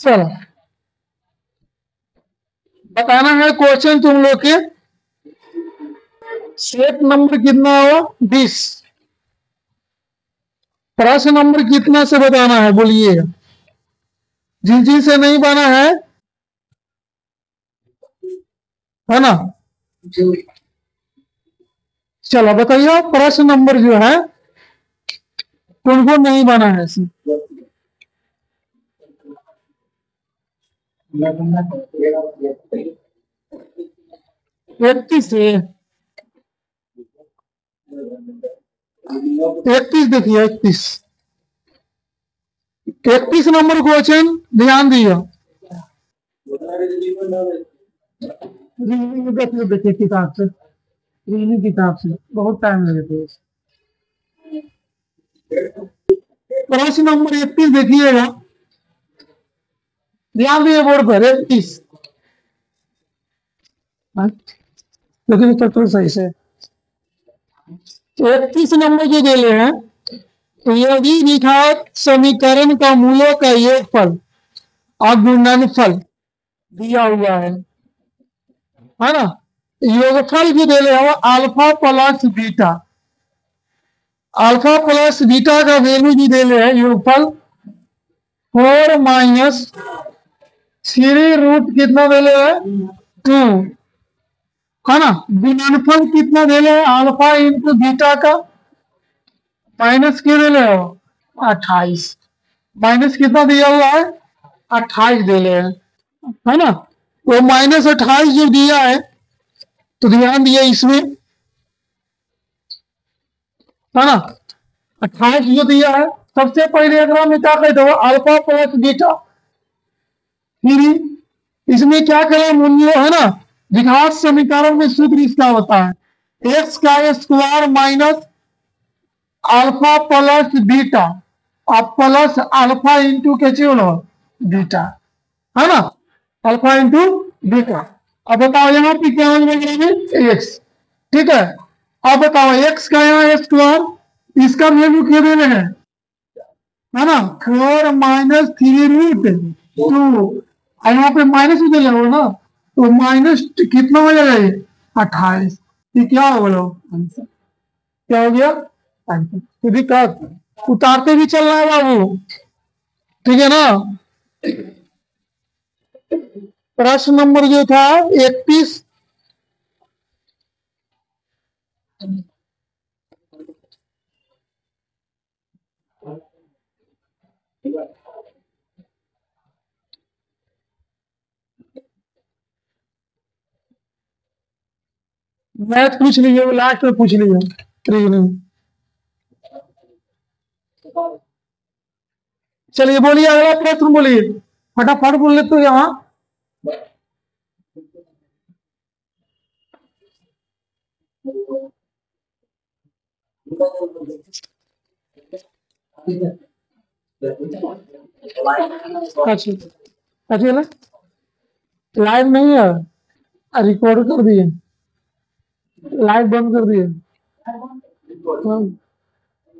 चलो बताना है क्वेश्चन तुम लोग के। सेट नंबर कितना हुआ? 20। प्रश्न नंबर कितना से बताना है बोलिएगा। जिन जिन से नहीं बना है ना? चलो बताइए प्रश्न नंबर जो है कौन कौन नहीं बना है इसमें। 31 से 31 देखिए 31। 31 नंबर क्वेश्चन ध्यान दिया। रीजनिंग देखिए देखिए किताब से, रीजनिंग किताब से बहुत टाइम लगे थे। प्रश्न नंबर 31 देखिएगा, ध्यान दिए बोर्ड पर 31। देखिए तो सही से 31 नंबर जो दे रहे हैं, यदि निखात समीकरण का मूलों का योगफल और गुणनफल दिया हुआ है ना? योगफल जो दे रहे हैं alpha plus beta, alpha plus beta का वैल्यू जो दे रहे हैं योगफल 4 माइनस 3 रूट कितना दे रहे हैं 2, है ना? गुणनफल कितना दे रहे हैं अल्फा इंटू बीटा का माइनस क्या दे रहे हो 28, माइनस कितना दिया हुआ है 28 दे रहे हैं, है ना? तो माइनस 28 जो दिया है तो ध्यान दिया इसमें, है ना? 28 जो दिया है सबसे पहले अगर में क्या कहते हो अल्फा प्लस बीटा, फिर इसमें क्या करें मूल्य है ना? द्विघात समीकरण में सूत्र इसका होता है एक्स का square minus alpha plus beta और प्लस अल्फा इंटू के चलो बीटा, है ना? Alpha into beta. अब बताओ यहाँ पे क्या हो जाएगा एक्स, ठीक है? अब बताओ एक्स का यहाँ स्क्वायर, इसका वैल्यू क्या दे रहे हैं, है ना? 4 माइनस 3 रूट 2, यहाँ पे माइनस भी दे ना, तो माइनस कितना हो जाएगा ये 28। ये क्या हो बोलो आंसर, क्या हो गया आंसर? तो दिक्कत उतारते भी चल रहा है बाबू, ठीक है ना? प्रश्न नंबर जो था 31, मैथ पूछ लीजिए, लास्ट में पूछ लीजिए रीजनिंग। चलिए बोलिए अगला प्रश्न बोलिए, फटाफट बोल लेते हो यहाँ। अच्छा अच्छा ना, लाइव नहीं है, रिकॉर्ड कर दिए, लाइव बंद कर दिए,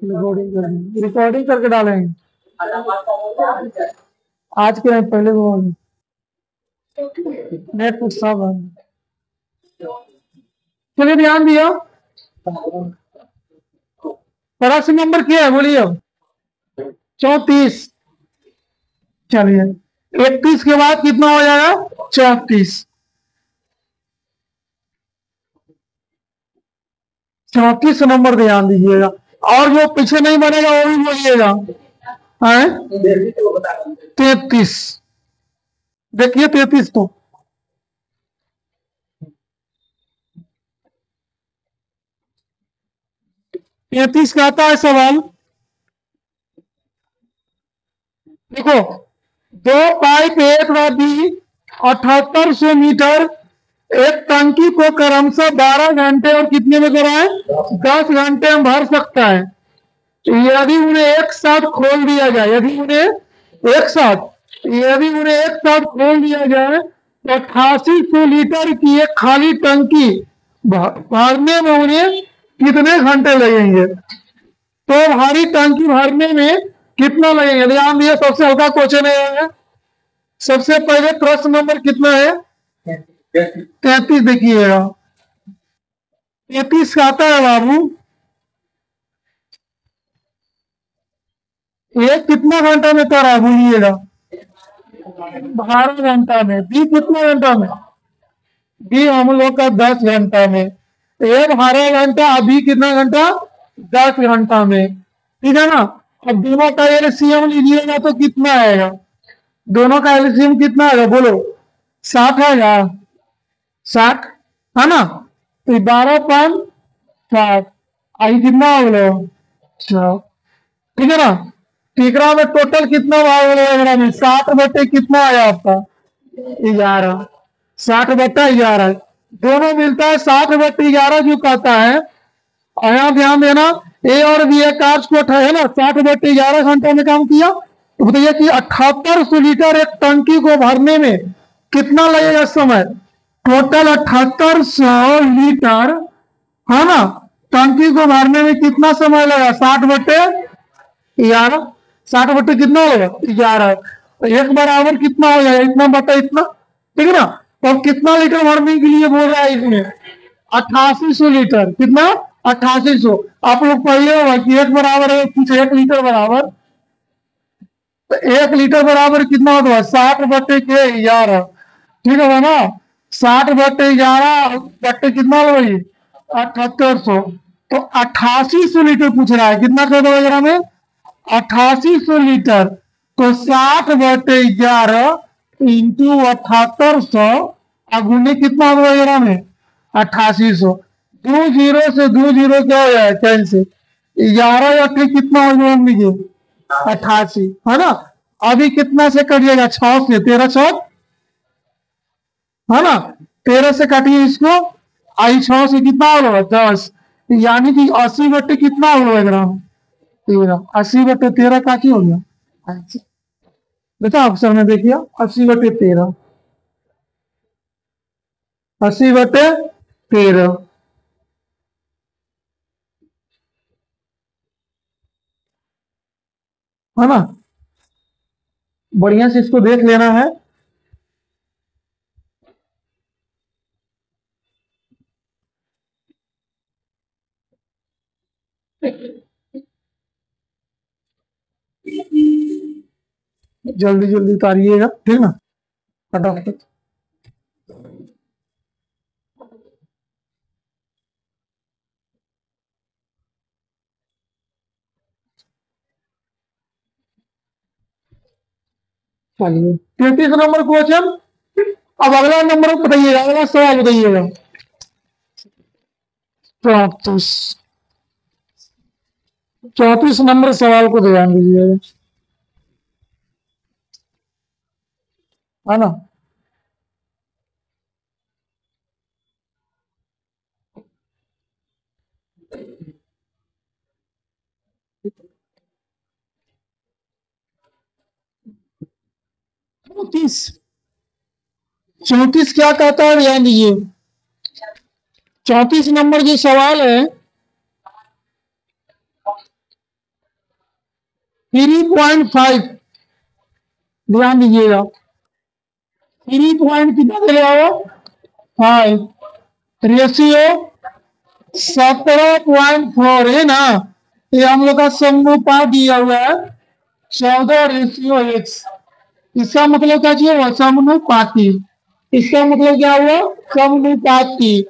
रिकॉर्डिंग कर दिए, रिकॉर्डिंग करके डालेंगे आज के नहीं पहले वो नेट पर सब है। चलिए ध्यान दिया, प्रश्न नंबर क्या है बोलिए? 34। चलिए 31 के बाद कितना हो जाएगा 34, 34 नंबर ध्यान दीजिएगा, और जो पीछे नहीं बनेगा वो भी बोलिएगा। 33 देखिए 33 तो 33 का आता है सवाल, देखो दो पाइप एक नदी 7800 मीटर एक टंकी को क्रमशः 12 घंटे और कितने में कराए 10 घंटे में भर सकता है। यदि उन्हें एक साथ खोल दिया जाए, यदि उन्हें एक साथ खोल दिया जाए तो 8800 लीटर की एक खाली टंकी भरने में उन्हें कितने घंटे लगेंगे? तो भारी टंकी भरने में कितना लगेगा? ध्यान दिए सबसे हल्का क्वेश्चन है, सबसे पहले प्रश्न नंबर कितना है? 33 देखिएगा। 33 का आता है बाबू, एक कितना घंटा में कर रहा है बोलिएगा? 12 घंटा में। बी कितना घंटा में? बी हम लोग का 10 घंटा में। एक 12 घंटा, अभी कितना घंटा? 10 घंटा में। ठीक है ना? अब दोनों का एलसीएम लीजिएगा तो कितना आएगा? दोनों का एलसीएम कितना आएगा बोलो? 60 आएगा। 60 है ना? तो 12 5 60 आई कितना हो गया? 100। ठीक है ना? तीसरा में टोटल कितना भाग वगैरह में 60 बटे कितना आया आपका? 11। 60/11 दोनों मिलता है 60/11 जो कहता है। और यहाँ ध्यान देना, ए और बी एक कार्य है ना, 60/11 घंटे में काम किया। तो बताइए कि 7800 लीटर एक टंकी को भरने में कितना लगेगा समय? टोटल 7800 लीटर है ना, टंकी को भरने में कितना समय लगा? 60/11। 60 बटे कितना होगा? 11। तो एक बराबर कितना हो जाएगा? इतना बटा इतना। ठीक है ना? तो अब कितना लीटर भरने के लिए बोल रहा है इसमें? 8800 लीटर। कितना? 8800। आप लोग पढ़िए होगा कि एक बराबर है कुछ, 1 लीटर बराबर, तो 1 लीटर बराबर कितना होता है? 60/11। ठीक है ना? 60/11 बट्टे कितना होगा ये? 7800। तो 8800 लीटर पूछ रहा है। कितना कर दो वगैरह में? 8800 लीटर। तो 60/11 इंटू 7800 अगुने कितना होगा वगैरह में? 8800। 2 जीरो से 2 जीरो क्या हो जाए? कैंसिल। 11 अट्ठे कितना हो जाए लीजिए? 88 है ना? अभी कितना से कटिएगा? 6 से। 13 6 है ना? 13 से काटिए इसको, आई 6 से कितना होगा? 10। यानी कि 80 बट्टे कितना होगा ग्राम? 13। 80/13 काटी हो गया बेटा, अक्सर में देखिए 80/13। 80/13 है ना? बढ़िया से इसको देख लेना है। जल्दी जल्दी उतारिएगा, ठीक ना? फटाफट। चलिए 33 नंबर क्वेश्चन। अब अगला नंबर बताइएगा, अगला सवाल बताइएगा। 34। 34 नंबर सवाल को ध्यान दीजिएगा, है ना? चौतीस। 34 क्या कहता है ध्यान दीजिए। 34 नंबर जो सवाल है, 3.5 ध्यान दीजिएगा। 3 कितना दे रहा हो? 5 रेशियो 17.4 है ना? ये हम लोग का समनुपात दिया हुआ है 14:1। इसका मतलब क्या चाहिए? समनुपाती। इसका मतलब क्या हुआ? समनुपाती।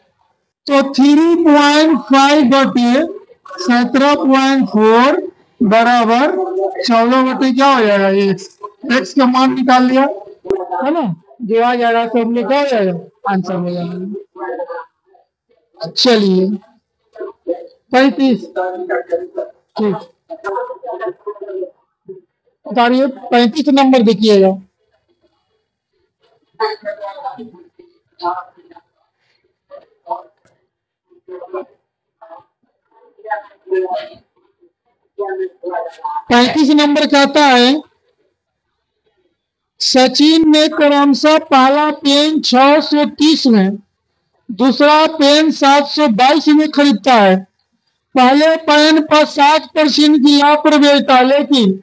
तो 3.5/17.4 बराबर 14 क्या हो जाएगा? एक्स का मान निकाल लिया है ना, जो आ जाएगा सब में क्या हो जाएगा? आंसर हो जाएगा। चलिए 35। ठीक, बताइए 35 नंबर देखिएगा। पैंतीस नंबर कहता है, सचिन ने क्रमशः पहला पेन 630 में, दूसरा पेन 722 में खरीदता है। पहले पेन पर 60% की लाभ पर बेचता है, लेकिन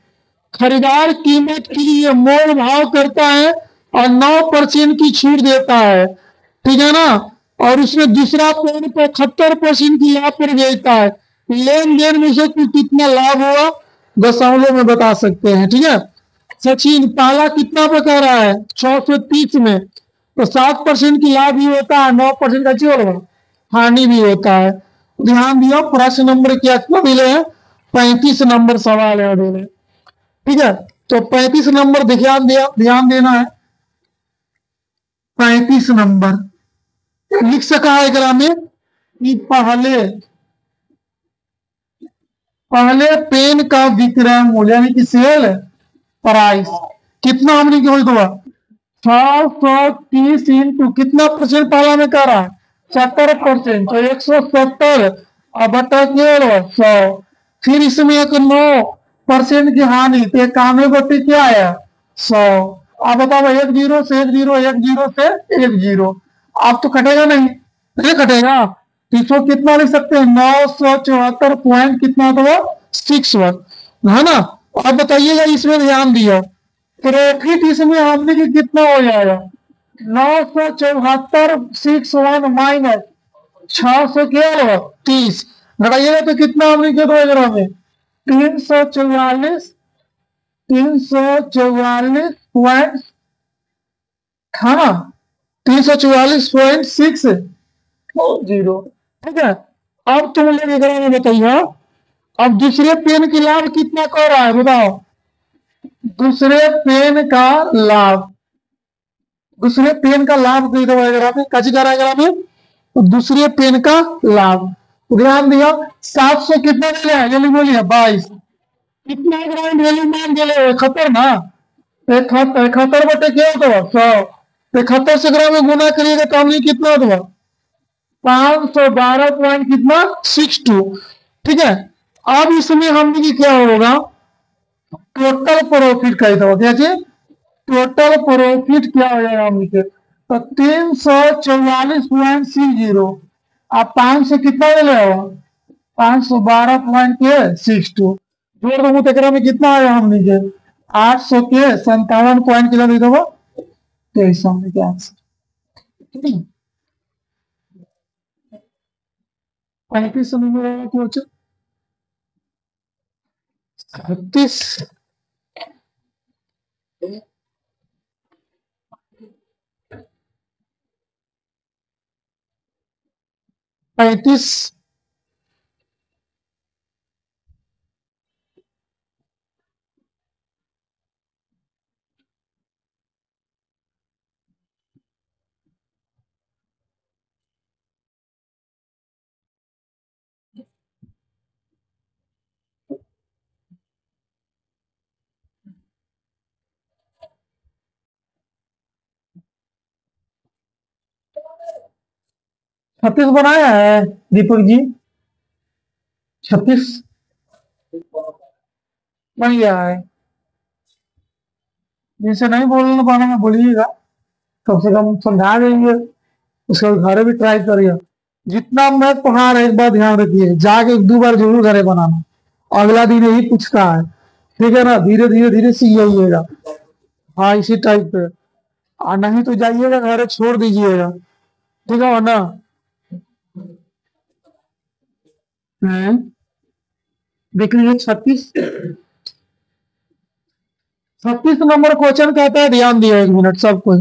खरीदार कीमत के लिए मोल भाव करता है और 9% की छूट देता है, ठीक है ना। और उसमें दूसरा पेन पे 71% की लाभ पर बेचता है। लेन देन में से कितना लाभ हुआ दशमलव में बता सकते हैं, ठीक है। सचिन पहला कितना पे कह रहा है 630 में, तो 7% की लाभ भी होता है, 9% का जोड़ हानि भी होता है। ध्यान दियो प्रश्न नंबर क्या मिले हैं, 35 नंबर सवाल है अभी, ठीक है। तो 35 नंबर ध्यान देना है। 35 नंबर लिख सका है एकरा में कि पहले पेन का विक्रय मूल्य यानी कि सेल प्राइस कितना हमने की हुई 630 इंटू कितना परसेंट पहला में कर रहा है 70%, तो 170 और बटा के 100। फिर इसमें एक 9% की हानि, तो 91 बटे क्या आया 100। आप बताओ 1 0 से 1 0, 1 0 से 1 0, आप तो कटेगा नहीं कटेगा, तो इसको कितना लिख सकते हैं 974 पॉइंट कितना तो 61 है ना। अब बताइएगा इसमें ध्यान दिया प्रॉफिट इसमें हमने की कितना हो जाएगा 974 61 माइनस 630 घटाइएगा तो कितना हमने के 2 में 344 पॉइंट, हाँ 344.60, ठीक है। अब तुम लोग एकरा में बताइए अब दूसरे पेन की लाभ कितना कर रहा है बताओ। दूसरे पेन का लाभ, दूसरे पेन का लाभ कैसे करा में तो दूसरे पेन का लाभ ध्यान दिया 700 कितना मिले है जल्दी बोलिए 22 कितना ग्राम वैल्यू मान दिले 71 ना 71 बटे क्या होगा 100, 71 से ग्राम में गुना करिएगा तो हमने कितना होगा 512 पॉइंट कितना 62, ठीक है। अब इसमें हमने की क्या होगा टोटल प्रॉफिट कैसा हो क्या चीज टोटल प्रॉफिट क्या हो जाएगा हमने के तो 344.60 आप 5 से कितना ले लो 512.62 जोड़ दो तेकरा में कितना आया हमने के 800 के 57 पॉइंट कितना दे दो तो इस हमने के आंसर 35 नंबर आया क्वेश्चन 36 35 36 बनाया है दीपक जी 36 बन गया है जिनसे नहीं बोलना पाना बोलिएगा कम से कम समझा देंगे उसके बाद घरे भी ट्राई करिए जितना मैं पढ़ा रहा एक बार ध्यान रखिए जाके 1 2 बार जरूर घरे बनाना अगला दिन यही पूछता है ठीक है ना धीरे धीरे धीरे सीख जाइएगा हाँ इसी टाइप पे और नहीं तो जाइएगा घरे छोड़ दीजिएगा ठीक है ना। देख लीजिए 36 नंबर क्वेश्चन कहता है ध्यान दिया 1 मिनट सबको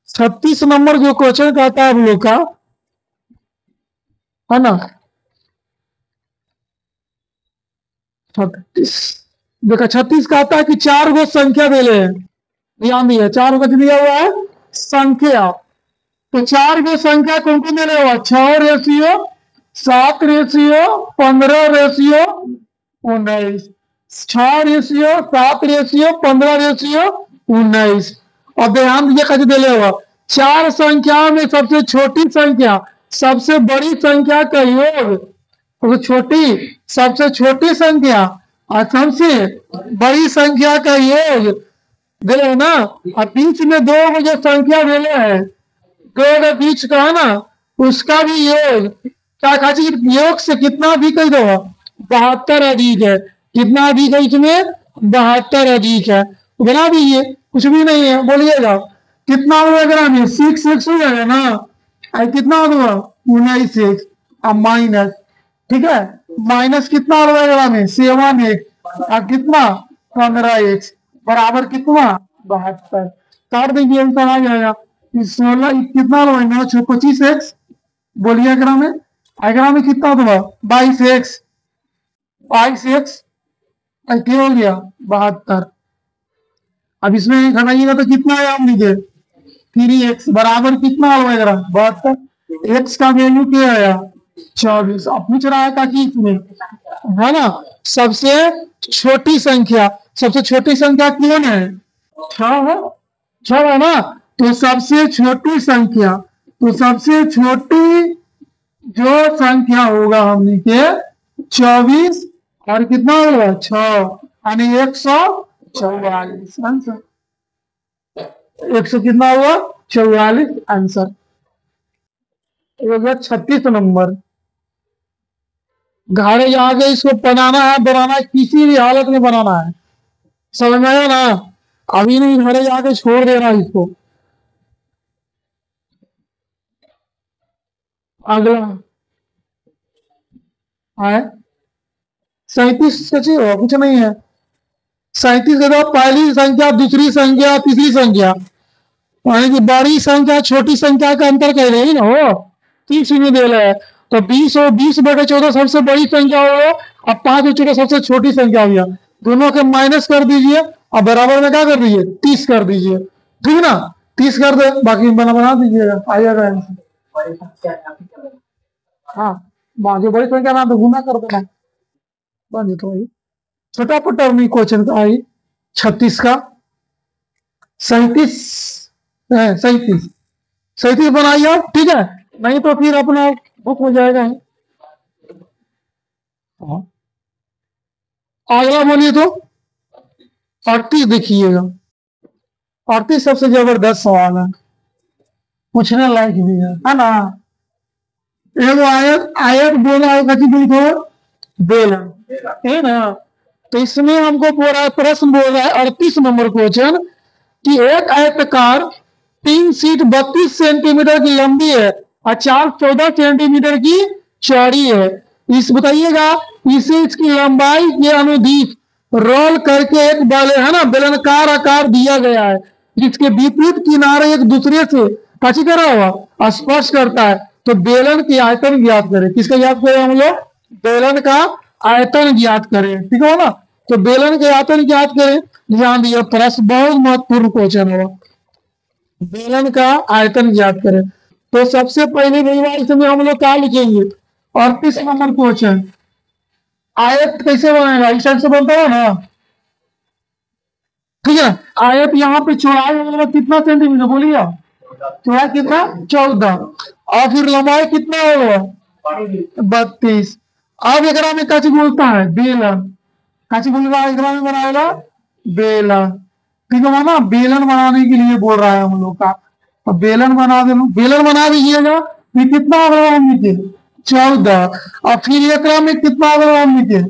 36 नंबर जो क्वेश्चन कहता है हम लोग का है ना 36 देखा 36 कहता है कि 4 गो संख्या दे ले ध्यान दिया 4 गो दिया हुआ है संख्या तो 4 गो संख्या कौन कौन दे हुआ 6 ratio 7 ratio 15 ratio 19 6 ratio 7 ratio 15 ratio 19 और ध्यान दीजिए कैसे दे हुआ 4 संख्याओं में सबसे छोटी संख्या सबसे बड़ी संख्या का योग तो छोटी सबसे छोटी संख्या और सबसे बड़ी संख्या का योग दे ना और बीच में 2 जो संख्या दे है 2 के बीच का है ना उसका भी योग क्या खाची योग से कितना अधिक है दो 72 अधिक है कितना अधिक है इसमें 72 अधिक है बना दीजिए कुछ भी नहीं है, बोलिएगा कितना होगा ग्राम में? 6x हो जाएगा ना, और कितना होगा 19x, अब माइनस, ठीक है, माइनस कितना होगा ग्राम में? 7x, और कितना 15x, बराबर कितना 72। काट दीजिए, आंसर आ जाएगा। 16 कितना होगा 9 6 25x, बोलिए ग्राम में, ग्राम में कितना होगा 22x, 22x क्या हो गया 72। अब इसमें घटाइएगा तो कितना आया हम लीजिए 3x, बराबर कितना होगा 72। एक्स का वैल्यू क्या आया 24। अब पूछ रहा है ताकि इसमें है ना सबसे छोटी संख्या, सबसे छोटी संख्या कौन है? 6 है, 6 है ना। तो सबसे छोटी संख्या, तो सबसे छोटी जो संख्या होगा हमने के 24, और कितना होगा 6, यानी 144 आंसर। 100 कितना हुआ 44 आंसर। 36 नंबर, घरे जाके इसको बनाना है, बनाना है, किसी भी हालत में बनाना है, समझ में आया ना? अभी नहीं, घरे जाके छोड़ देना इसको। अगला है 37, सची हो कुछ नहीं है। 37 के बाद पहली संख्या, दूसरी संख्या, तीसरी संख्या, यानी कि बड़ी संख्या छोटी संख्या का अंतर कह रही ना हो, 30 में दे रहा है। तो 20 और 20/14 सबसे बड़ी संख्या हो, अब 5/14 सबसे छोटी संख्या हो गया, दोनों के माइनस कर दीजिए, और बराबर में क्या कर दीजिए 30 कर दीजिए, ठीक है ना। 30 कर दे, बाकी बना दीजिएगा, आइएगा आंसर। हाँ, जो बड़ी संख्या ना तो गुना कर देना, बन जेतो भाई। छोटा पटरनी क्वेश्चन का आई 36 का 37 है, 37 बनाइए आप, ठीक है, नहीं तो फिर अपना बुक हो जाएगा। हाँ, अगला बोलिए तो 38 देखिएगा। 38 सबसे जबरदस्त सवाल है, पूछने लायक भी है ना। एगो आयत, आयत बोला है कथी बोल को बेलन, है ना। तो इसमें हमको बोल रहा है, प्रश्न बोल रहा है 38 नंबर क्वेश्चन कि एक आयतकार 3 फीट 32 सेंटीमीटर की लंबी है और 4 14 सेंटीमीटर की चौड़ी है। इस बताइएगा, इसे इसकी लंबाई के अनुदिश रोल करके एक बल है ना बेलनाकार आकार दिया गया है, जिसके विपरीत किनारे एक दूसरे से काची करा हुआ स्पर्श करता है। तो बेलन की आयतन ज्ञात करें। किसका ज्ञात करें हम लोग? बेलन का आयतन ज्ञात करें, ठीक है ना। तो बेलन के आयतन ज्ञात करें, ध्यान दिया, प्रश्न बहुत महत्वपूर्ण क्वेश्चन होगा। बेलन का आयतन ज्ञात करें, तो सबसे पहले भैया इसमें हम लोग क्या लिखेंगे 38 नंबर क्वेश्चन, आयत कैसे बनेगा, इस टाइप से बनता है ना, ठीक है। आयत यहाँ पे चौड़ाई होगा कितना सेंटीमीटर बोलिए, चौड़ाई कितना 14, और फिर लंबाई कितना होगा 32। अब एकरा में कच बोलता है बेलन, कच बोलेगा एकरा में बनाएगा बेलन, ठीक है ना। बेलन बनाने के लिए बोल रहा है हम लोग का, अब बेलन बना दे, बेलन बना दीजिएगा। फिर कितना होगा हम नीचे 14, और फिर एकरा में कितना होगा हम नीचे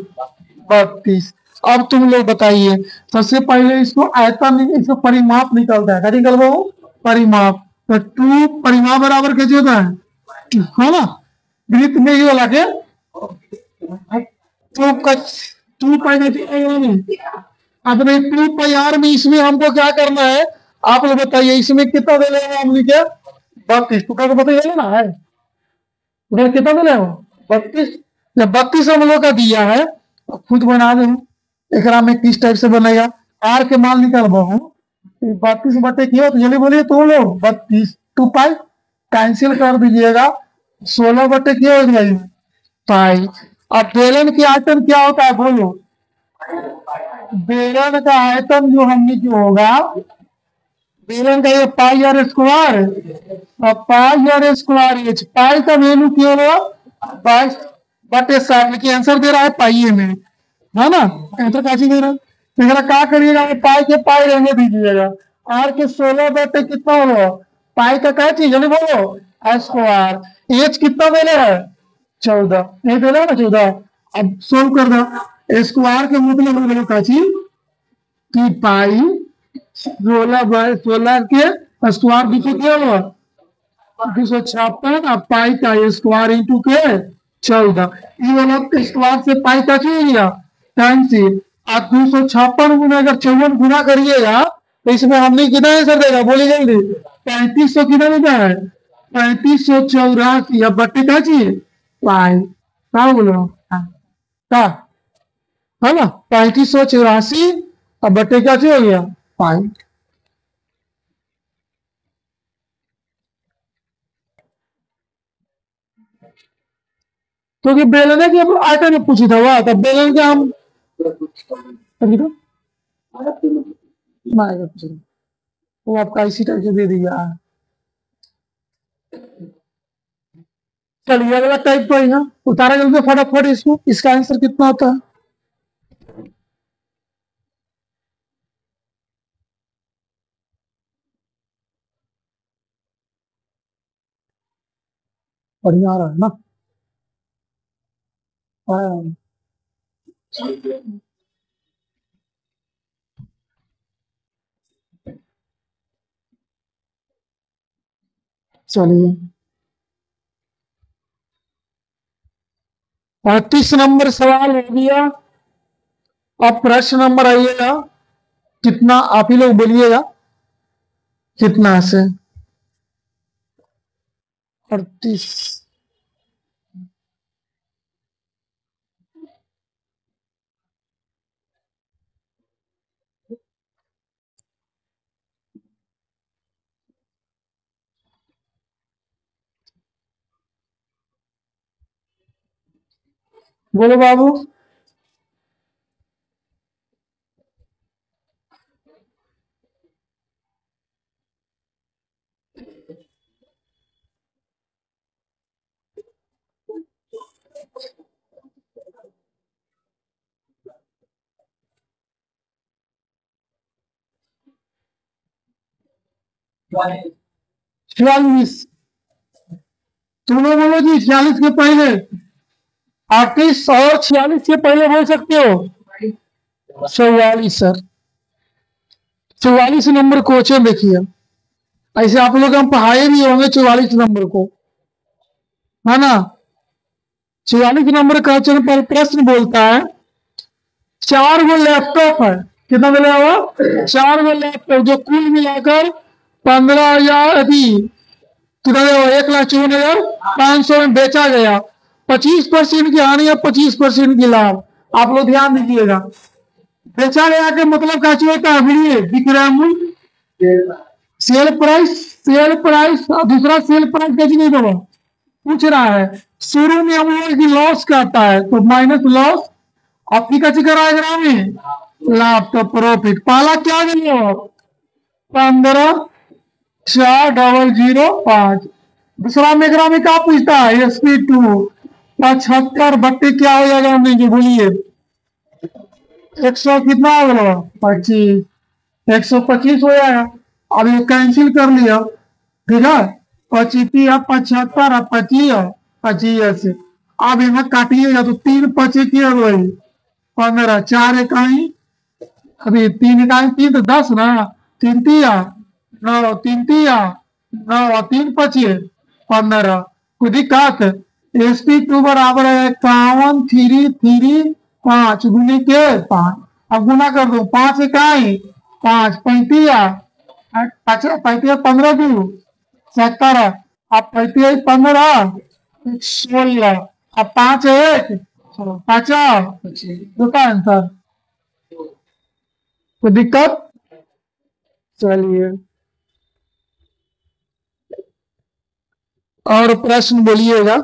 32। अब तुम लोग बताइए, सबसे पहले इसको आयतन, इसको परिमाप निकलता है, क्या निकलवा परिमाप। तो 2 परिमाप बराबर कैसे होता है ना, वृत्त में ही वाला के 2 पाई अब 2 पाई में इसमें हमको क्या करना है, आप लोग बताइए, इसमें कितना दे लेगा हमने क्या 32, टुकड़ा को बताइए ना है, उधर कितना दे लेगा 32। जब 32 हम लोग का दिया है, खुद बना दे एकरा में किस टाइप से बनेगा, आर के मान निकाल बहु 32 बटे क्यों, तो जल्दी बोलिए तुम लोग 32, 2 पाई कैंसिल कर दीजिएगा, 16 बटे क्यों हो जाएगा पाई। अब बेलन की आयतन क्या होता है बोलो, बेलन का आयतन जो हमने जो होगा, बेलन का ये पाई आर स्क्वायर, अब पाई आर स्क्वायर एच, पाई का वैल्यू क्यों होगा 22/7, लेकिन आंसर दे रहा है पाई में, है ना, आंसर कैसे दे रहा है। तो क्या करिएगा, पाई के पाई रहने दीजिएगा, आर के 16 बटे कितना होगा, पाई का क्या चीज है बोलो स्क्वायर, एच कितना दे रहा है 14, नहीं दे रहा ना 14। अब सोल्व कर दो, स्क्वायर के मतलब हम लोग का चीज कि पाई 16 के स्क्वायर 200 क्या हुआ 256 और पाई का स्क्वायर इंटू के 14 ये वाला स्क्वायर से पाई का हो गया कैंसिल। आप 256 गुना अगर 54 गुना करिएगा तो इसमें हमने कितना आंसर देगा बोलिए जल्दी 3500 कितना देता है 3584 अब बट्टे का चाहिए पाई क्या बोलो का है ना 3584 अब बट्टे क्या चाहिए हो गया पाई। क्योंकि बेलने की हम आयतन में पूछी था वह तब बेलन के हम अभी तो ना आएगा कुछ नहीं। वो आपका इसी टाइप से दे दिया। चलिए अगला टाइप को है उतारा जल्दी फटाफट इसको इसका आंसर कितना होता है बढ़िया आ रहा है ना हाँ, चलिए 35 नंबर सवाल हो गया। अब प्रश्न नंबर आइएगा कितना आप ही लोग बोलिएगा कितना से 38 बोलो बाबू छियालीस तुम लोग बोलो जी 46 के पहले 38 और 46 के पहले बोल सकते हो 44 सर 44 नंबर क्वेश्चन देखिए ऐसे आप लोग हम पढ़ाए भी होंगे 44 नंबर को है ना 44 नंबर क्वेश्चन पर प्रश्न बोलता है 4 गो लैपटॉप है कितना मिला हुआ 4 गो लैपटॉप जो कुल मिलाकर 15,000 अभी कितना 1,54,500 में बेचा गया 25% की हानि या 25% की लाभ आप लोग ध्यान दीजिएगा बेचा गया के मतलब क्या होता है विक्रय मूल्य सेल प्राइस दूसरा सेल प्राइस कैसे नहीं बाबा पूछ रहा है शुरू में हम लोग की लॉस कहता है तो माइनस लॉस आपकी कैसे कराएगा में लाभ तो प्रॉफिट पहला क्या दिया 15,4,005 दूसरा में क्या पूछता है SP2 75 बट्टे क्या हो जाएगा हमने जो बोलिए 100 कितना होगा 25 125 हो जाएगा अब ये कैंसिल कर लिया ठीक है 25 या 75 और 25 अब यहाँ काटिएगा तो 3 25 की वही 15 4 इकाई अभी 3 इकाई 3 तो 10 ना 3 तिया 9 3 तिया 9 और 3 25 15 कोई दिक्कत SP2 बराबर है 51 3 5 गुने के 5 अब गुना कर दो 5 इकाई 5 पैंतीस 15 दू 70 अब 35 15 16 अब 5 1 50 दुका आंसर कोई दिक्कत चलिए और प्रश्न बोलिएगा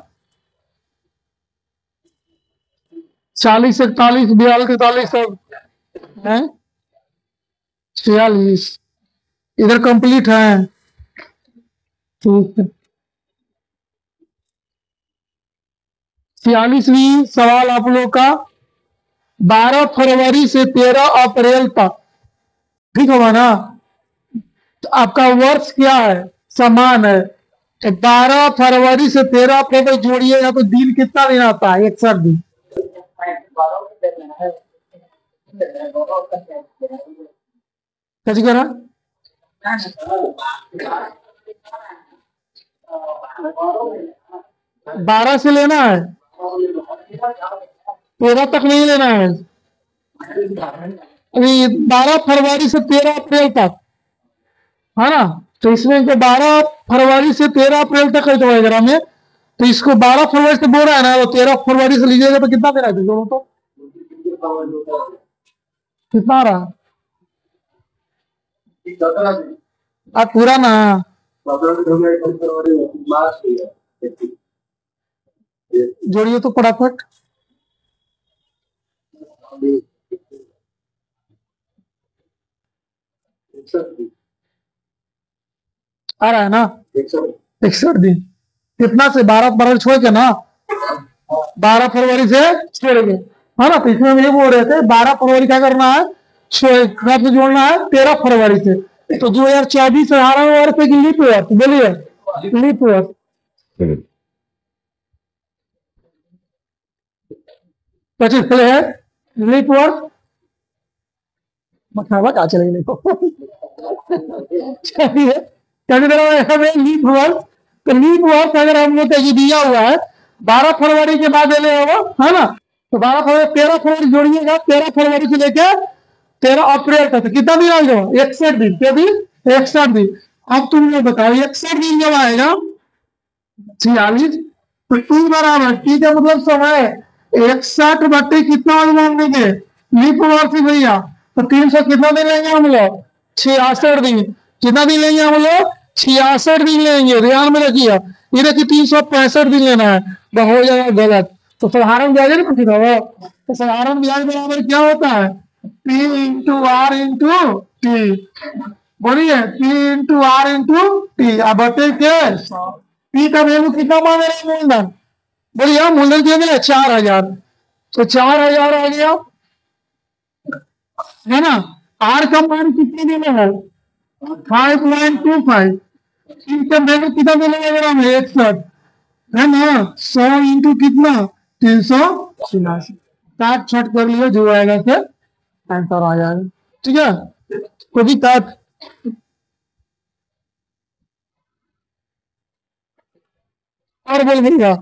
40 41 42 43 सब है 46 इधर कंप्लीट है ठीक है 46वीं सवाल आप लोग का 12 फरवरी से 13 अप्रैल तक ठीक होगा ना तो आपका वर्ष क्या है समान है तो 12 फरवरी से 13 अप्रैल तक जोड़िएगा तो दिन कितना दिन आता है 61 दिन कैसे कह रहा? 12 से लेना है, 13 तक नहीं लेना है। अभी 12 फरवरी से 13 अप्रैल तक है ना। तो इसमें जो 12 फरवरी से 13 अप्रैल तक है तो वगैरह में, तो इसको 12 फरवरी से बोल रहा है ना, तो 13 फरवरी से लीजिएगा तो कितना देना है दोनों? तो कितना आ रहा? आप पूरा ना जोड़िए तो फटाफट। आ रहा है ना 61 दिन। कितना से? 12 फरवरी छोड़ के ना, 12 फरवरी से छोड़ेंगे है ना। तो इसमें हम ये बोल रहे थे 12 फरवरी क्या करना है, कब से जोड़ना है? 13 फरवरी से। तो 2024 18 से लीप ईयर, बोलिए लीप ईयर। पच्चीस चले है लीप ईयर, मखावा कहा चलेंगे तो चलिए लीप वर्ष। तो लीप वर्ष अगर हम लोग का ये दिया हुआ है 12 फरवरी के बाद ले होगा है ना। तो 12 फरवरी 13 फरवरी जोड़िएगा, 13 फरवरी से लेकर 13 अप्रैल तक कितना दिन आएगा? 61 दिन। क्या दिन? 61 दिन। अब तुम लोग बताओ 61 दिन जब आएगा 46, तो टी बराबर, टी का मतलब समय 61 बट्टे कितना मान लेंगे लीप वर्ष भैया। तो 300 कितना दिन लेंगे हम लोग? 66 दिन। कितना दिन लेंगे हम लोग? 66 दिन लेंगे। ध्यान में रखिए, ये देखिए 365 दिन लेना है, तो हो जाएगा गलत। तो साधारण ब्याज है ना, तो साधारण ब्याज बराबर क्या होता है? P into R into T. बोलिए P into R into T. अब बटे के पी का वैल्यू कितना मान रहे हैं? मूलधन बोलिए, मूलधन कितने मिले? 4000। तो 4000 आ गया है ना। आर का मान कितने देना है? 5.25। इनका वैल्यू कितना मिलेगा अगर हम 61 है ना। 100 इंटू कितना? 386। काट छट कर लियो, जो आएगा फिर आंसर आ जाएगा। ठीक है, कोई दिक्कत? और बोल भैया,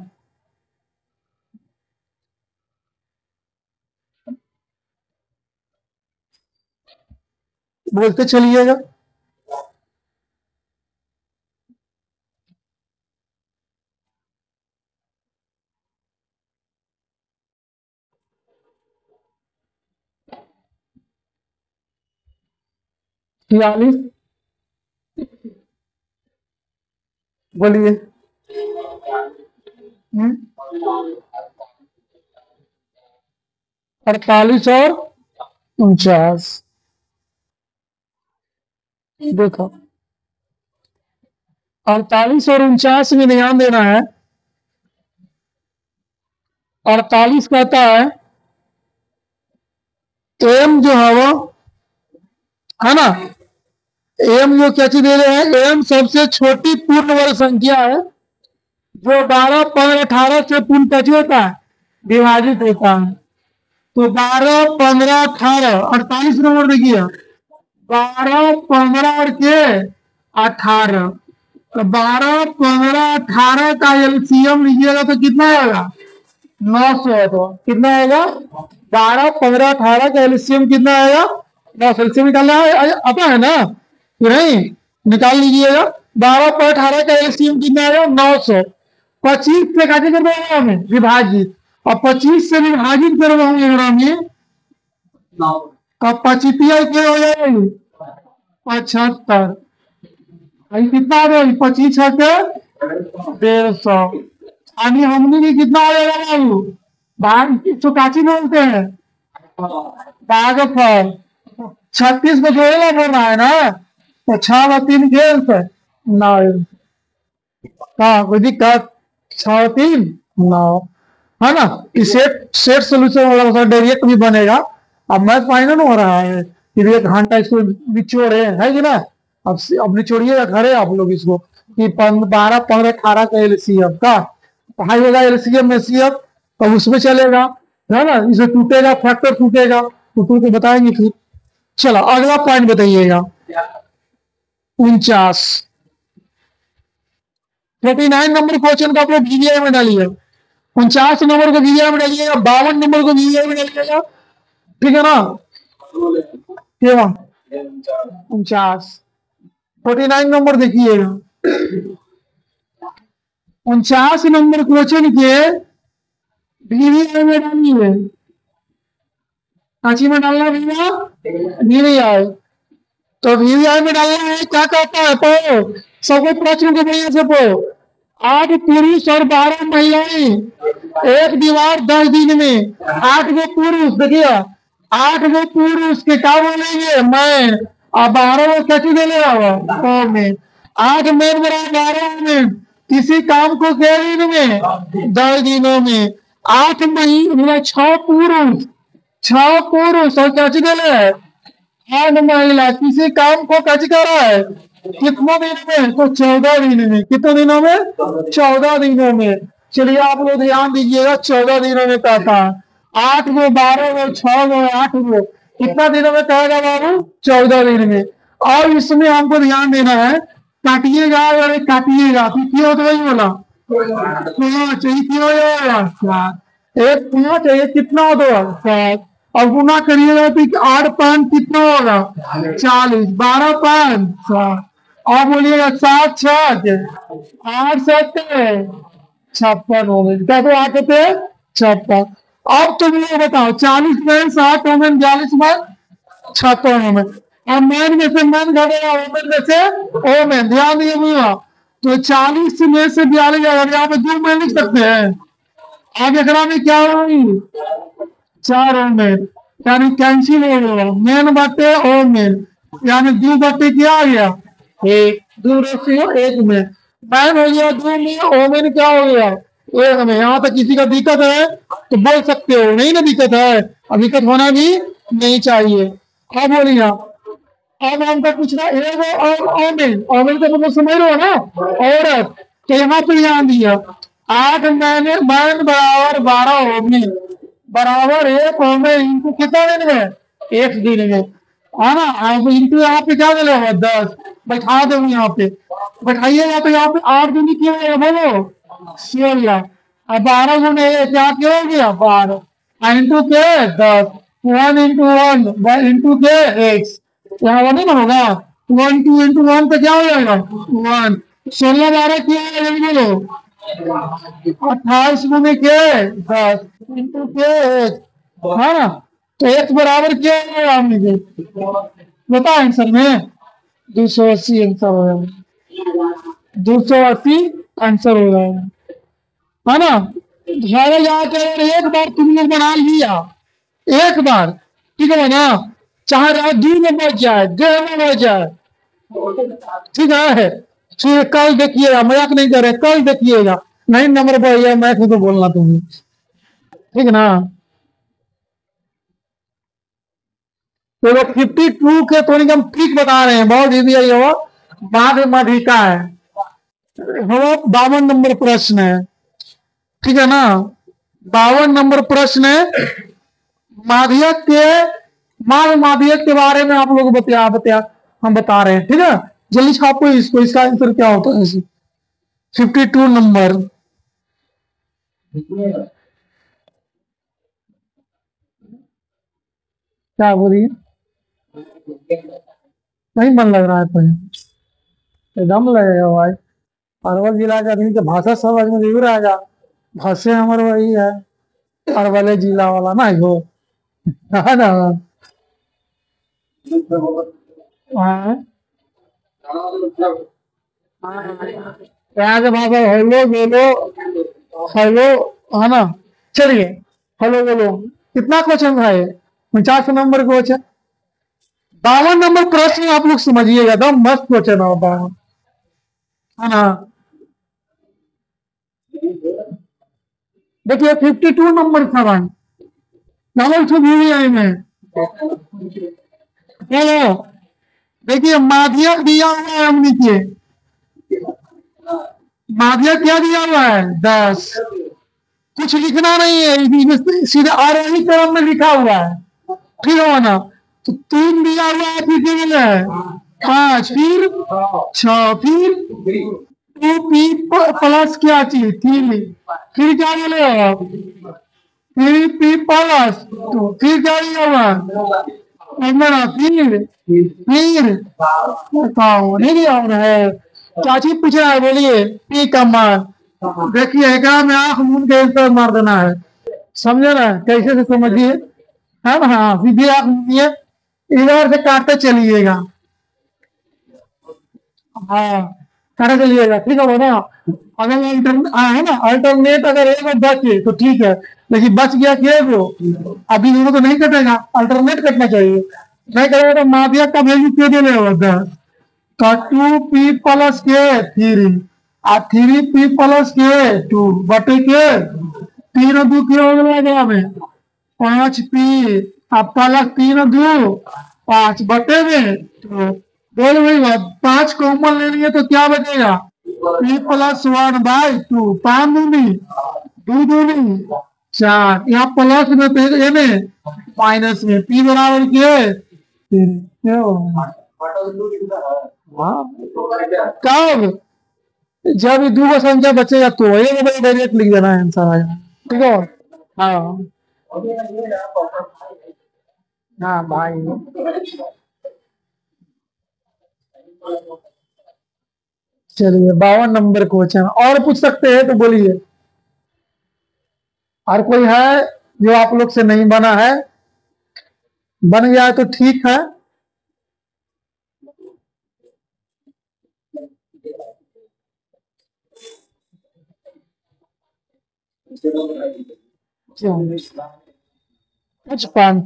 बोलते चलिएगा। 46 बोलिए। 48 और 49। देखो 48 और 49 में ध्यान देना है। 48 कहता है एम जो है वो है ना, एम जो क्या चीज दे रहे हैं? एम सबसे छोटी पूर्ण वर्ग संख्या है जो 12, 15, 18 से पूर्ण कैसे होता है? विभाजित होता है। तो 12, 15, 18, 48 नंबर देखिए, 12, 15 और के 18। तो 12, 15, 18 का एलसीएम लीजिएगा तो कितना आएगा? 900। तो कितना आएगा? 12, 15, 18 का एलसीएम कितना आएगा? 900। एलसीएम निकालना है, आता है ना कि नहीं? निकाल लीजिएगा। 12 पर 18 का एलसीएम कितना आएगा? 900। 25 से कैसे कर देंगे हमें? विभाजित। और 25 से विभाजित कर होंगे ग्रामीण, अब 25 क्या हो जाएगी? 75। कितना आ जाएगी? 25 है के 150। यानी हमने की कितना हो जाएगा बाबू? भाग इसको काची बोलते हैं? भागफल। 36 को जोड़ेगा बोलना है ना, तो 6 व 3 खेल से 9। हाँ कोई दिक्कत? 6 3 9 है ना। इस सेट सेट सोल्यूशन वाला डायरेक्ट भी बनेगा। अब मैथ फाइनल हो रहा है, फिर 1 घंटा इसको निचोड़े है कि ना। अब निचोड़िएगा घरे आप लोग इसको कि 12, 15, 18 का एलसीएम का पढ़ाई होगा। एलसीएम में सीएम तो उसमें चलेगा है ना। इसे टूटेगा, फैक्टर टूटेगा तो टूट के बताएंगे फिर। चलो अगला पॉइंट बताइएगा। 49। 49 नंबर क्वेश्चन को आप लोग वीवीआई में डालिए, 49 नंबर को वीवीआई में डालिएगा, 52 नंबर को वीवीआई में डालिएगा, ठीक है ना? क्या 49, 49 नंबर देखिएगा, 49 नंबर क्वेश्चन के वीवीआई में डालिए। कांची में डालना भैया? वीवीआई। तो वीवीआई में डालना है, क्या कहता है पढ़ो, सबको प्रश्न को बढ़िया से पढ़ो। 8 पुरुष और 12 महिलाएं एक दीवार 10 दिन में। 8 गो पुरुष, देखिए 8 गो पुरुष के क्या बोलेंगे? मैं। और 12 गो कैसे देने में 8 में बराबर 12 में। किसी काम को क्या दिन में? 10 दिनों में। 8 महीने 6 पुरुष, 6 पुरुष और कैसे देने है? 8 महिला किसी काम को कैसे कर रहा है? कितने दिन में? तो 14 दिन में। कितने दिनों में? 14 दिनों में। चलिए आप लोग ध्यान दीजिएगा, 14 दिनों में कहता है। 8 गो, 12 गो, 6 गो, 8 गो, कितना दिनों में कहेगा बाबू? 14 दिन में। और इसमें हमको ध्यान देना है, काटिएगा और काटिएगा तो क्यों होता वही बोला? 5 क्यों जाएगा? एक 5 है, कितना होगा? 7। और गुना करिएगा तो 8 5 कितना होगा? 40। 12 5 7। और बोलिएगा 7 6 8 7 56 हो गए। क्या तो आते थे? 56। अब तुम ये बताओ, 40 में 7 हो गए, 42 में 56 हो गए। और मैन में से मैन घटेगा, ओमेन में से ओमेन। ध्यान दिए, तो 40 में से 42 जाएगा। यहाँ पे 2 मैन लिख सकते हैं। अब एकरा में क्या होगी? 4 ओमेन, यानी कैंसिल हो गया। मेन बटे ओमेन, यानी 2 बटे क्या आ गया? 1। 2 रेशियो 1 में। मैन हो गया 2 में, ओमेन क्या हो गया? 1 में। यहाँ तक किसी का दिक्कत है तो बोल सकते हो, नहीं ना दिक्कत है, और दिक्कत होना भी नहीं चाहिए। अब बोलिए आप। अब हमको पूछना एगो और ओमेन, ओमेन का मतलब समझ रहे हो ना? औरत। तो यहाँ पे ध्यान दिया, 8 मैन मैन बराबर 12 ओमेन बराबर 1 ओमेन इनको कितना दिन में? 1 दिन में, है ना? अब इनको यहाँ पे क्या मिलेगा? 10। बैठा दो यहाँ पे, बैठाइएगा तो यहाँ पे 8 दिन की हो गया, बोलो 16। अब 12 गुने क्या क्या हो गया? 12 इंटू के 10। 1 इंटू 1 इंटू के x, यहाँ 1 ही ना होगा? 1 2 इंटू 1 तो क्या हो जाएगा? 1। 16 12 क्या है बोलो? 28 गुने के 10 इंटू के x, है ना? तो x बराबर क्या होगा? हमने बताओ आंसर में 280 आंसर हो जाएगा। 280 आंसर हो जाएगा, है ना? घर जाकर एक बार तुम लोग बना लिया, एक बार, ठीक है ना? चाहे रात 2 में बच जाए, 1:30 में बच जाए, ठीक है? फिर कल देखिएगा, मजाक नहीं कर रहे, कल देखिएगा, नहीं नंबर बढ़ गया, मैं खुद बोलना तुम्हें, ठीक है ना? तो 52 के थोड़ी हम ट्रिक बता रहे हैं, बहुत इजी है ये। बाद मधिका है, 52 नंबर प्रश्न है, ठीक है ना? 52 नंबर प्रश्न है। माध्यक के माध्यक के बारे में आप लोग हम बता रहे हैं, ठीक है? जल्दी छापो इसको, इसका आंसर क्या होता है? 52 नंबर। क्या बोलिए? नहीं मन लग रहा है तो एकदम लगेगा भाई। अरवल जिला के आदमी के भाषा समझ में जरूर आएगा। भाषा हमारे वही है, अरवल जिला वाला ना, वो है ना? हाँ। यहाँ के भाषा हेलो बोलो, हेलो, है ना? चलिए, हेलो बोलो। कितना क्वेश्चन था ये? 49 नंबर क्वेश्चन। 52 नंबर प्रश्न आप लोग समझिएगा, एकदम मस्त क्वेश्चन होता है ना? देखिए 52 नंबर सवाल डबल से भी आई में, हेलो, देखिए माध्यक दिया हुआ है, हम नीचे माध्यक क्या दिया हुआ है? 10। कुछ लिखना नहीं है, सीधे आरोही क्रम में लिखा हुआ है, ठीक है ना? तो 3 दिया हुआ है, फिर है 5, फिर 6, फिर 2p प्लस क्या चीज 3, फिर क्या बोलेगा 3p प्लस 2, फिर क्या होगा मेरा फिर बताओ नहीं दिया है क्या चीज पूछ रहा है बोलिए पी का मान देखिए एक में आंख मूंद के इस मार देना है समझे ना कैसे से समझिए है ना हाँ सीधी आंख मूंदिए इधर से काटते चलिएगा हाँ काटते चलिएगा ठीक है ना अगर है ना अल्टरनेट अगर एक में बचे तो ठीक है लेकिन बच गया कि वो अभी दोनों तो नहीं कटेगा अल्टरनेट कटना चाहिए नहीं करेगा तो माफिया का वैल्यू क्यों देने होगा का 2p प्लस के 3 आ 3p प्लस के 2 बटे के 3 और 2 के हो गया में 5p अब प्लस 3 और 2 5 बटे में तो बोल भाई 5 कॉमन ले लिए तो क्या बचेगा p प्लस 1/2 5 दूनी 2 दूनी 4 यहाँ प्लस में तो ये में माइनस में p बराबर के 3 कब जब ये दो संख्या बचेगा तो ये डायरेक्ट लिख देना है आंसर आ जाएगा ठीक है हाँ हाँ भाई चलिए 52 नंबर क्वेश्चन और पूछ सकते हैं तो बोलिए और कोई है जो आप लोग से नहीं बना है बन गया है तो ठीक है क्यों 55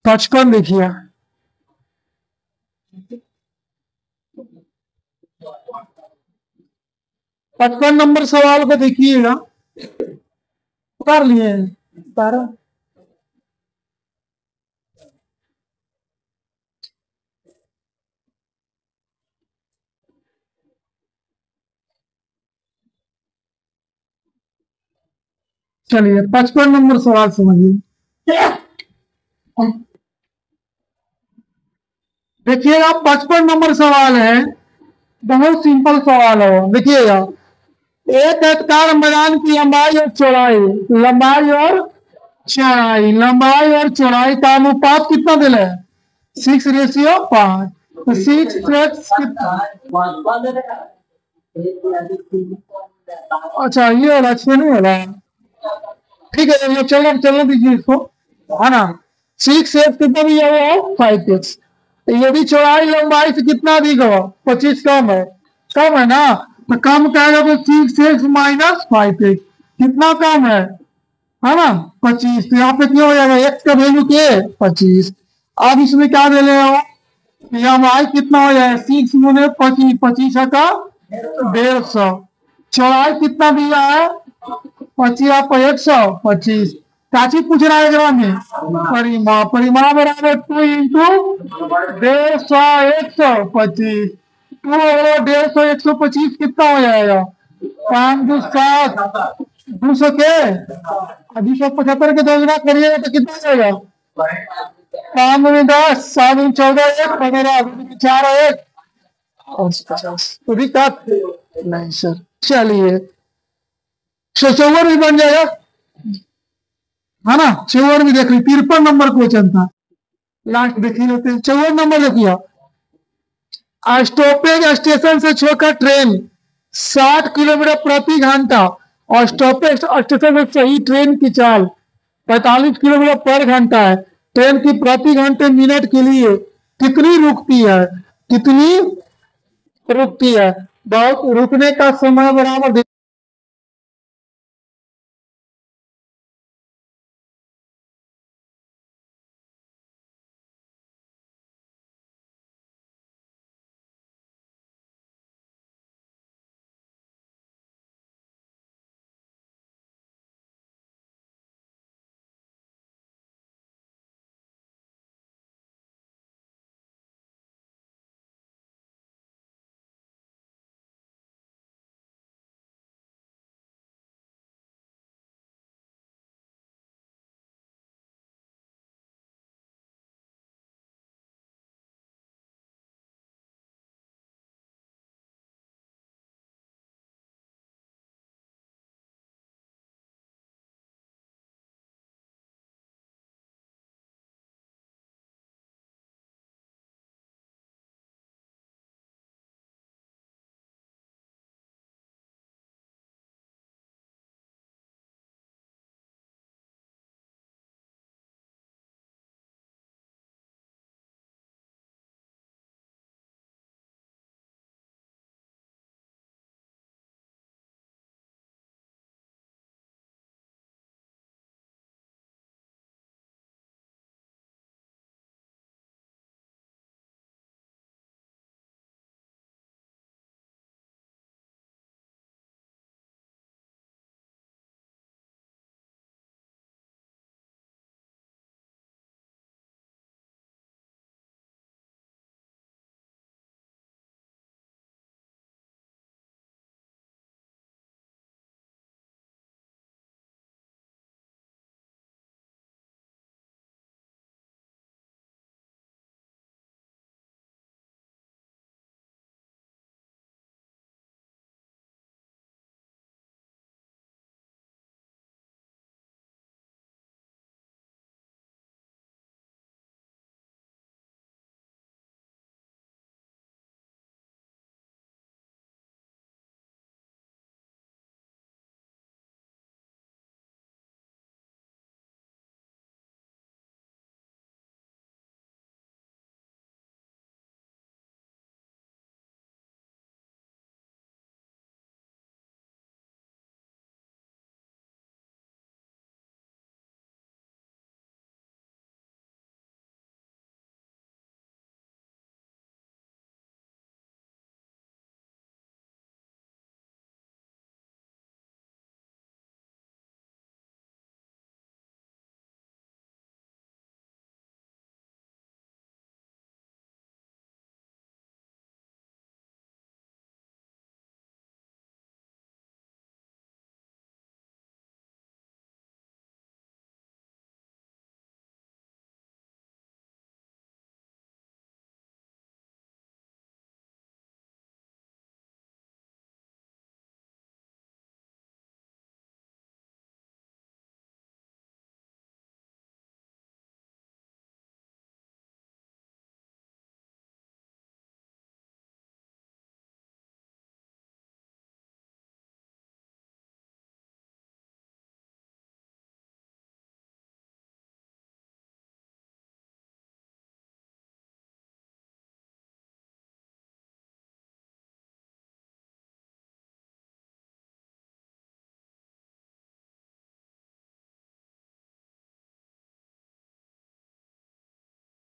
55 देखिए 55 नंबर सवाल को देखिएगा उतार लिए उतारा चलिए 55 नंबर सवाल समझिए देखिएगा 55 नंबर सवाल है बहुत सिंपल सवाल है देखिएगा एक आयताकार मैदान की लंबाई और चौड़ाई का अनुपात कितना दिला है 6:5 तो 6 अच्छा ये वाला 6 नहीं वाला ठीक है ये चलना चलना दीजिए इसको है ना 6x कितना दिया हुआ है 5x यदि चौड़ाई लंबाई से कितना अधिक हो 25 कम है ना तो कम कहेगा तो 6x माइनस 5x कितना कम है ना 25 तो यहाँ पे क्या हो जाएगा x का वैल्यू के 25 अब इसमें क्या दे रहे हो लंबाई कितना हो जाएगा 6 × 25 25 का 150 चौड़ाई कितना दिया है 125 काची पूछ रहा है ग्राम में परिमाण बराबर 2 × 150 125 2 और 150 125 कितना हो जाएगा 5 2 7 200 के 275 के 2 गुना करिएगा तो कितना हो जाएगा 5 × 10 7 × 14 1 15 4 1 और 50 तो दिक्कत नहीं सर चलिए चौवन भी बन जाएगा है ना चौवन भी देख ली 53 नंबर क्वेश्चन था लास्ट देखिए लेते हैं 54 नंबर देखिए स्टॉपेज स्टेशन से छोड़कर ट्रेन 60 किलोमीटर प्रति घंटा और स्टॉपेज स्टेशन से सही ट्रेन की चाल 45 किलोमीटर पर घंटा है ट्रेन की प्रति घंटे मिनट के लिए कितनी रुकती है बहुत रुकने का समय बराबर